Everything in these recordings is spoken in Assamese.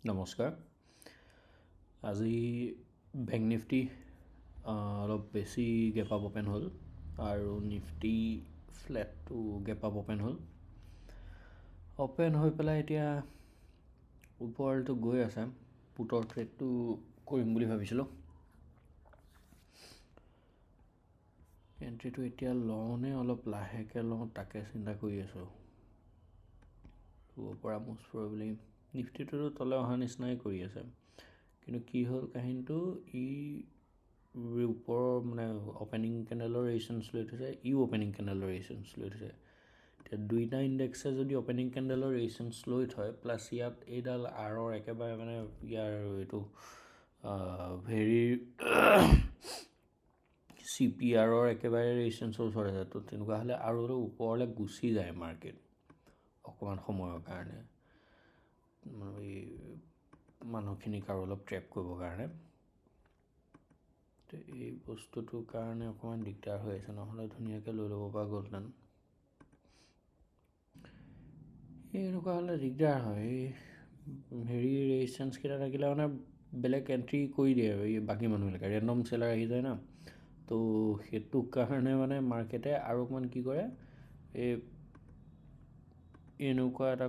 নমস্কাৰ। আজি বেংক নিফটি অলপ বেছি গেপ আপ অ'পেন হ'ল আৰু নিফটি ফ্লেটটো গেপ আপ অ'পেন হ'ল। অ'পেন হৈ পেলাই এতিয়া ওপৰতো গৈ আছে। পুটৰ ট্ৰেডটো কৰিম বুলি ভাবিছিলোঁ। এণ্ট্ৰিটো এতিয়া লওঁনে অলপ লাহেকৈ লওঁ তাকে চিন্তা কৰি আছোঁ। পৰা মোষ্ট প্ৰবেবলি নিফটিটোতো তলে অহা নিচিনাই কৰি আছে, কিন্তু কি হ'ল কাহিনীটো ওপৰৰ মানে অ'পেনিং কেণ্ডেলৰ ৰেজিষ্ট্ৰেঞ্চ লৈ থৈছে, অ'পেনিং কেণ্ডেলৰ ৰেজিষ্ট্ৰেঞ্চ লৈ থৈছে। এতিয়া দুইটা ইণ্ডেক্সে যদি অ'পেনিং কেণ্ডেলৰ ৰেজিষ্ট্ৰেঞ্চ লৈ থয়, প্লাছ ইয়াত এইডাল আৰৰ একেবাৰে মানে ইয়াৰ এইটো হেৰিৰ CPRৰ একেবাৰে ৰেজিষ্ট্ৰেঞ্চৰ ওচৰত আছে, তো তেনেকুৱা হ'লে আৰু ওপৰলৈ গুচি যায় মাৰ্কেট অকণমান সময়ৰ কাৰণে, এই মানুহখিনিক আৰু অলপ ট্ৰেপ কৰিবৰ কাৰণে। তো এই বস্তুটোৰ কাৰণে অকণমান দিগদাৰ হৈ আছে, নহ'লে ধুনীয়াকৈ লৈ ল'ব পৰা গ'লহেঁতেন। এনেকুৱা হ'লে দিগদাৰ হয়। হেৰি ৰেজিষ্ট্ৰেঞ্চকেইটা থাকিলে মানে বেলেগ এণ্ট্ৰি কৰি দিয়ে আৰু এই বাকী মানুহবিলাকে ৰেণ্ডম চেলাৰ আহি যায় না। তো সেইটো কাৰণে মানে মাৰ্কেটে আৰু অকণমান কি কৰে, এনেকুৱা এটা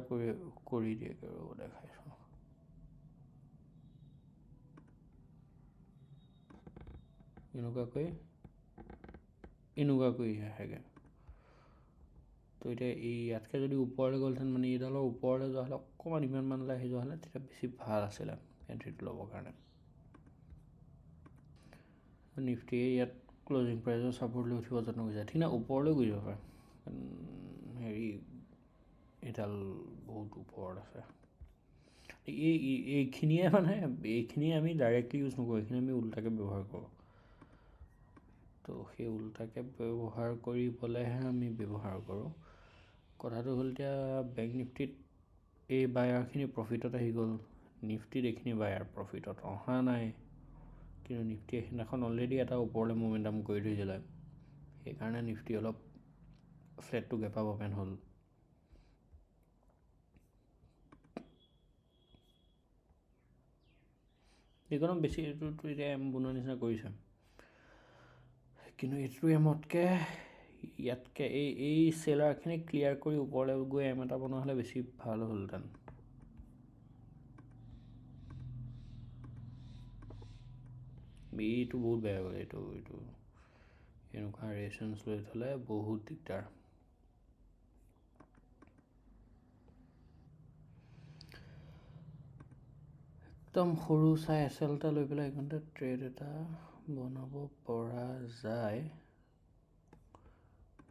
কৰি দিয়ে আৰু দেখাইছোঁ। এনেকুৱাকৈ আহেগৈ। তো এতিয়া এই ইয়াতকৈ যদি ওপৰলৈ গ'লহেঁতেন, মানে এইডালৰ ওপৰলৈ যোৱা হ'লে অকণমান ইমানমানলৈ আহি যোৱা হ'লে তেতিয়া বেছি ভাল আছিলে এণ্ট্ৰিটো ল'বৰ কাৰণে। নিফটিয়ে ইয়াত ক্লজিং প্ৰাইজৰ ছাপৰ্ট লৈ উঠিব যত্ন কৰিছে, ঠিক নাই ওপৰলৈ গৈ যাব পাৰে। এইডাল বহুত ওপৰত আছে। এইখিনিয়ে আমি ডাইৰেক্টলি ইউজ নকৰোঁ, এইখিনি আমি উল্টাকৈ ব্যৱহাৰ কৰোঁ। তো সেই উল্টাকৈ ব্যৱহাৰ কৰিবলৈহে আমি ব্যৱহাৰ কৰোঁ। কথাটো হ'ল এতিয়া বেংক নিফটিত এই বায়াৰখিনি প্ৰফিটত আহি গ'ল, নিফটিত এইখিনি বায়াৰ প্ৰফিটত অহা নাই, কিন্তু নিফটিয়ে সেইদিনাখন অলৰেডি এটা ওপৰলৈ মোমেণ্টাম কৰি থৈছিলে, সেইকাৰণে নিফটি অলপ ফ্লেটটো গেপ আপ অ'পেন হ'ল। এইখনত বেছি এইটোতো এতিয়া এম বনোৱা নিচিনা কৰিছে, কিন্তু এইটো এমতকৈ ইয়াতকৈ এই চেলাৰখিনি ক্লিয়াৰ কৰি ওপৰলৈ গৈ এম এটা বনোৱা হ'লে বেছি ভাল হ'লহেঁতেন। এইটো বহুত বেয়া গ'ল, এইটো এনেকুৱা ৰেজিষ্ট্ৰেঞ্চ লৈ থ'লে বহুত দিগদাৰ। একদম সৰু চাই SL এটা লৈ পেলাই এইখনতে ট্ৰেড এটা বনাব পৰা যায়,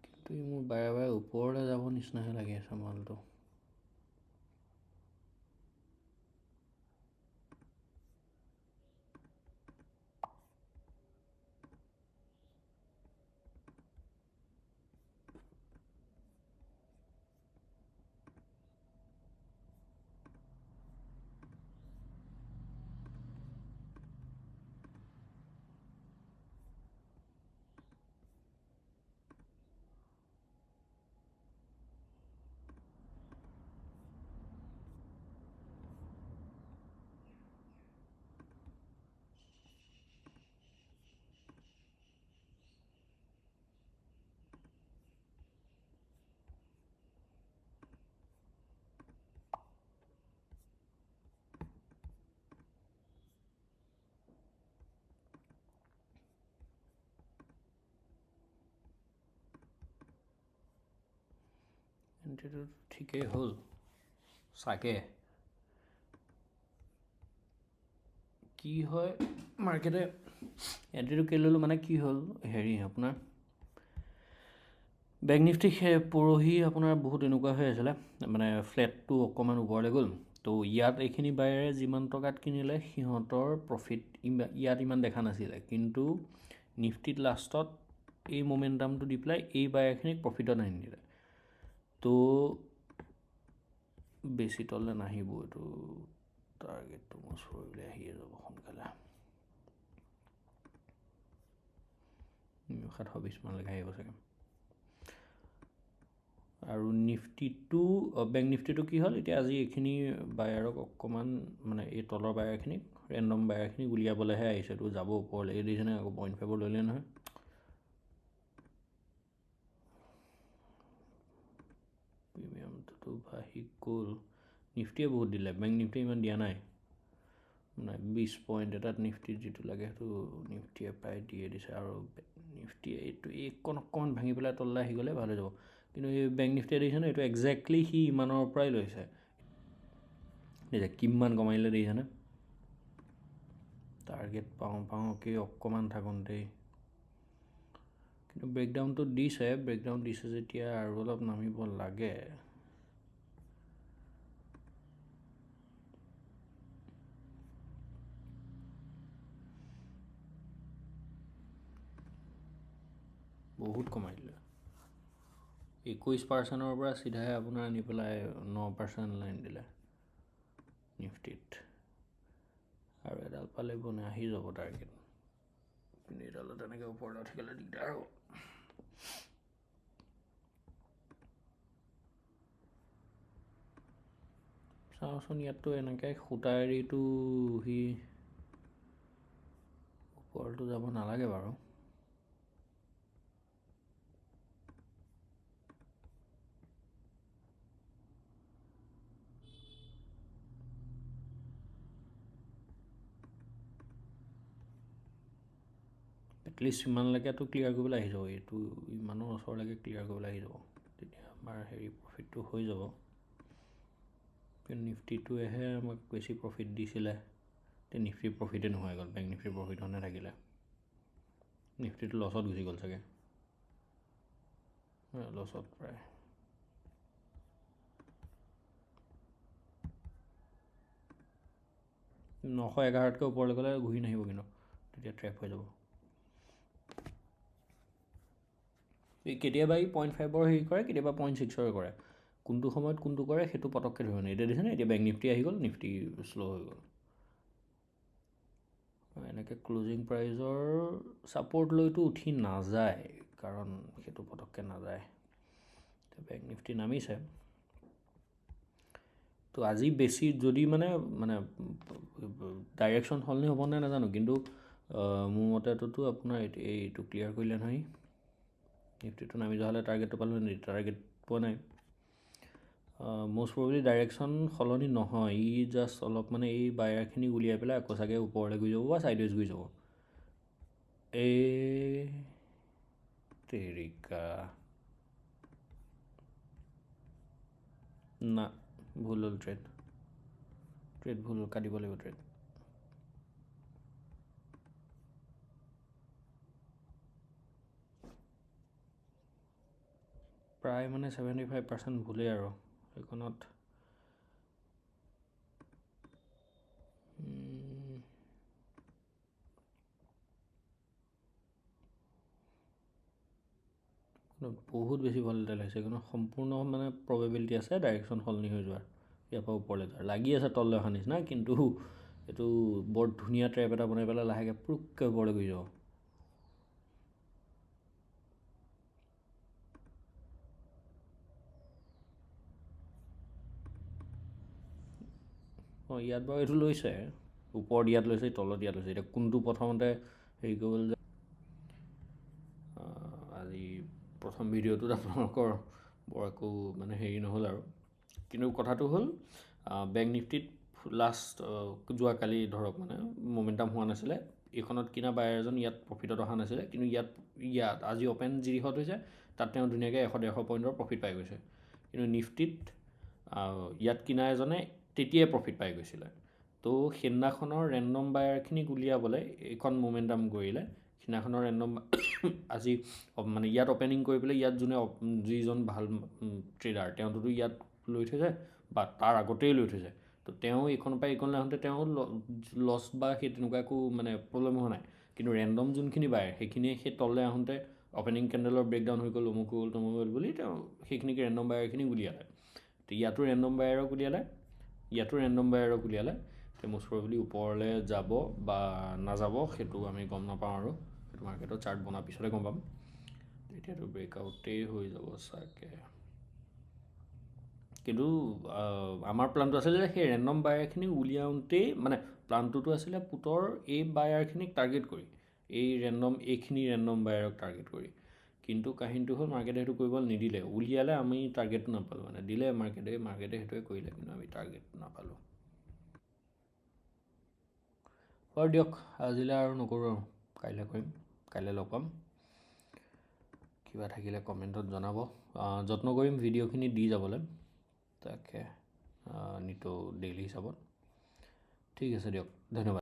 কিন্তু মোৰ বাৰে বাৰে ওপৰলৈ যাব নিচিনাহে লাগি আছে মালটো। এণ্ট্ৰিটো ঠিকেই হ'ল চাগে। কি হয় মাৰ্কেটে এণ্ট্ৰিটো কেলৈ ল'লোঁ মানে কি হ'ল, আপোনাৰ বেংক নিফটি পৰহি আপোনাৰ বহুত এনেকুৱা হৈ আছিলে, মানে ফ্লেটটো অকণমান ওপৰলৈ গ'ল, তো ইয়াত এইখিনি বায়েৰে যিমান টকাত কিনিলে সিহঁতৰ প্ৰফিট ইয়াত ইমান দেখা নাছিলে, কিন্তু নিফটিত লাষ্টত এই মোমেণ্টামটো দি পেলাই এই বায়াৰখিনিক প্ৰফিটত আনি দিলে। তো বেছি তললৈ নাহিব, এইটো টাৰ্গেটটো মোষ্ট প্ৰবেবলি আহিয়ে যাব সোনকালে, 720 মানলৈকে আহিব চাগে। আৰু নিফটিটো বেংক নিফটিটো কি হ'ল এতিয়া আজি এইখিনি বায়াৰক অকণমান মানে এই তলৰ বায়াৰখিনিক ৰেণ্ডম বায়াৰখিনিক উলিয়াবলৈহে আহিছে তো যাব ওপৰলৈ এই দেখিছেনে আকৌ 0.5 ল'লে নহয় প্ৰিমিয়ামটোতো বাঢ়ি গ'ল নিফটিয়ে বহুত দিলে বেংক নিফটিয়ে ইমান দিয়া নাই মানে 20 পইণ্ট এটাত নিফটিত যিটো লাগে সেইটো নিফটিয়ে প্ৰায় দিয়ে দিছে আৰু নিফটিয়ে এইটো অকণমান ভাঙি পেলাই তললৈ আহি গ'লে ভাল হৈ যাব কিন্তু এই বেংক নিফটিয়ে দেখিছেনে এইটো একজেক্টলি সি ইমানৰ পৰাই লৈছে এতিয়া কিমান কমাইলে দেখিছেনে টাৰ্গেট পাওঁ অকণমান থাকোঁতেই কিন্তু ব্ৰেকডাউনটো দিছে যেতিয়া আৰু অলপ নামিব লাগে বহুত কমাই দিলে 21% পৰা চিধাই আপোনাৰ আনি পেলাই 9% লাইন দিলে নিফটিত আৰু এডাল পালে বনাই আহি যাব টাৰ্গেট কিন্তু এডালত তেনেকৈ ওপৰলৈ উঠি গ'লে দিগদাৰ হ'ব চাওঁচোন ইয়াততো এনেকৈ সূতা এৰিটো সি ওপৰতো যাব নালাগে বাৰু এটলিষ্ট ইমানলৈকেতো ক্লিয়াৰ কৰিবলৈ আহি যাব এইটো ইমানৰ ওচৰলৈকে ক্লিয়াৰ কৰিবলৈ আহি যাব তেতিয়া আমাৰ প্ৰফিটটো হৈ যাব কিন্তু নিফটিটোৱেহে আমাক বেছি প্ৰফিট দিছিলে এতিয়া নিফটিৰ প্ৰফিটেই নোহোৱা গ'ল বেংক নিফটিৰ প্ৰফিট হোৱা নাথাকিলে নিফটিটো লছত গুচি গ'ল চাগে লছত প্ৰায় 911তকৈ ওপৰলৈ গ'লে ঘূৰি নাহিব কিন্তু তেতিয়া ট্ৰেপ হৈ যাব কেতিয়াবা ই 0.5 হেৰি কৰে কেতিয়াবা 0.6 কৰে কোনটো সময়ত কোনটো কৰে সেইটো পটককৈ ধৰিব নোৱাৰে এতিয়া দেখিছেনে এতিয়া বেংক নিফটি আহি গ'ল নিফটি শ্ল' হৈ গ'ল এনেকৈ ক্লজিং প্ৰাইজৰ ছাপৰ্ট লৈতো উঠি নাযায় কাৰণ সেইটো পটককৈ নাযায় এতিয়া বেংক নিফটি নামিছে তো আজি বেছি যদি মানে ডাইৰেকশ্যন সলনি হ'ব নাই নাজানো কিন্তু মোৰ মতেতো আপোনাৰ এইটো ক্লিয়াৰ কৰিলে নহয় নিফটিটো নামি যোৱা হ'লে টাৰ্গেটটো পালোঁ টাৰ্গেট পোৱা নাই মষ্ট প্ৰবেবলি ডাইৰেকশ্যন সলনি নহয় ই জাষ্ট অলপ মানে এই বায়াৰখিনি উলিয়াই পেলাই আকৌ চাগে ওপৰলৈ গৈ যাব বা ছাইডৱেজ গৈ যাব তেৰিকা না ভুল হ'ল ট্ৰেড ভুল হ'ল কাটিব লাগিব ট্ৰেড প্ৰায় মানে 75% ভুলেই আৰু সেইখনত বহুত বেছি ভলটাইল হৈছে কিন্তু সম্পূৰ্ণ মানে প্ৰবেবিলিটি আছে ডাইৰেকশ্যন সলনি হৈ যোৱাৰ ইয়াৰ পৰা ওপৰলৈ যোৱাৰ লাগি আছে তললৈ অহা নিচিনা কিন্তু এইটো বৰ ধুনীয়া ট্ৰেপ এটা বনাই পেলাই লাহেকৈ পুৰুককৈ ওপৰলৈ গৈ যাব ইয়াত বাৰু এইটো লৈছে ওপৰত ইয়াত লৈছে তলত ইয়াত লৈছে এতিয়া কোনটো প্ৰথমতে হেৰি কৰিব যে আজি প্ৰথম ভিডিঅ'টোত আপোনালোকৰ বৰ একো মানে হেৰি নহ'ল আৰু কিন্তু কথাটো হ'ল বেংক নিফটিত লাষ্ট যোৱাকালি ধৰক মানে মমেণ্টাম হোৱা নাছিলে এইখনত কিনা বায়াৰ এজন ইয়াত প্ৰফিটত অহা নাছিলে কিন্তু ইয়াত আজি অ'পেন যিহত হৈছে তাত তেওঁ ধুনীয়াকৈ 100-150 পইণ্টৰ প্ৰফিট পাই গৈছে কিন্তু নিফটিত ইয়াত কিনা এজনে তেতিয়াই প্ৰফিট পাই গৈছিলে তো সেইদিনাখনৰ ৰেণ্ডম বায়াৰখিনিক উলিয়াবলৈ এইখন মমেণ্টাম কৰিলে সেইদিনাখনৰ ৰেণ্ডম আজি মানে ইয়াত অ'পেনিং কৰি পেলাই ইয়াত যিজন ভাল ট্ৰেডাৰ তেওঁতো ইয়াত লৈ থৈছে বা তাৰ আগতেই লৈ থৈছে তো তেওঁ এইখনৰ পৰা এইখনলৈ আহোঁতে তেওঁ লছ বা সেই তেনেকুৱা একো মানে প্ৰব্লেম হোৱা নাই কিন্তু ৰেণ্ডম যোনখিনি বায়াৰ সেইখিনিয়ে সেই তললৈ আহোঁতে অ'পেনিং কেণ্ডেলৰ ব্ৰেকডাউন হৈ গ'ল অমুক হ'ল তমুক হ'ল বুলি তেওঁ সেইখিনিক ৰেণ্ডম বায়াৰখিনিক উলিয়ালে তো ইয়াতো ৰেণ্ডম বায়াৰক উলিয়ালে তো মষ্ট প্ৰবেবলি ওপৰলৈ যাব বা নাযাব সেইটো আমি গম নাপাওঁ আৰু সেইটো মাৰ্কেটৰ চাৰ্ট বনাৰ পিছতে গম পাম এতিয়াতো ব্ৰেকআউটেই হৈ যাব চাগে কিন্তু আমাৰ প্লানটো আছিলে যে সেই ৰেণ্ডম বায়াৰখিনি উলিয়াওঁতেই মানে প্লানটোতো আছিলে পুটৰ এই বায়াৰখিনিক টাৰ্গেট কৰি এইখিনি ৰেণ্ডম বায়াৰক টাৰ্গেট কৰি। কিন্তু কাহিনীটো হ'ল মাৰ্কেটে সেইটো কৰিব নিদিলে, উলিয়ালে আমি টাৰ্গেটটো নাপালোঁ, মানে দিলে মাৰ্কেটে সেইটোৱে কৰিলে কিন্তু আমি টাৰ্গেট নাপালোঁ। বাৰু দিয়ক, আজিলৈ আৰু নকৰোঁ আৰু, কাইলৈ কৰিম, কাইলৈ লগ পাম। কিবা থাকিলে কমেণ্টত জনাব, যত্ন কৰিম ভিডিঅ'খিনি দি যাবলৈ তাকে নিতৌ ডেইলি হিচাপত। ঠিক আছে দিয়ক, ধন্যবাদ।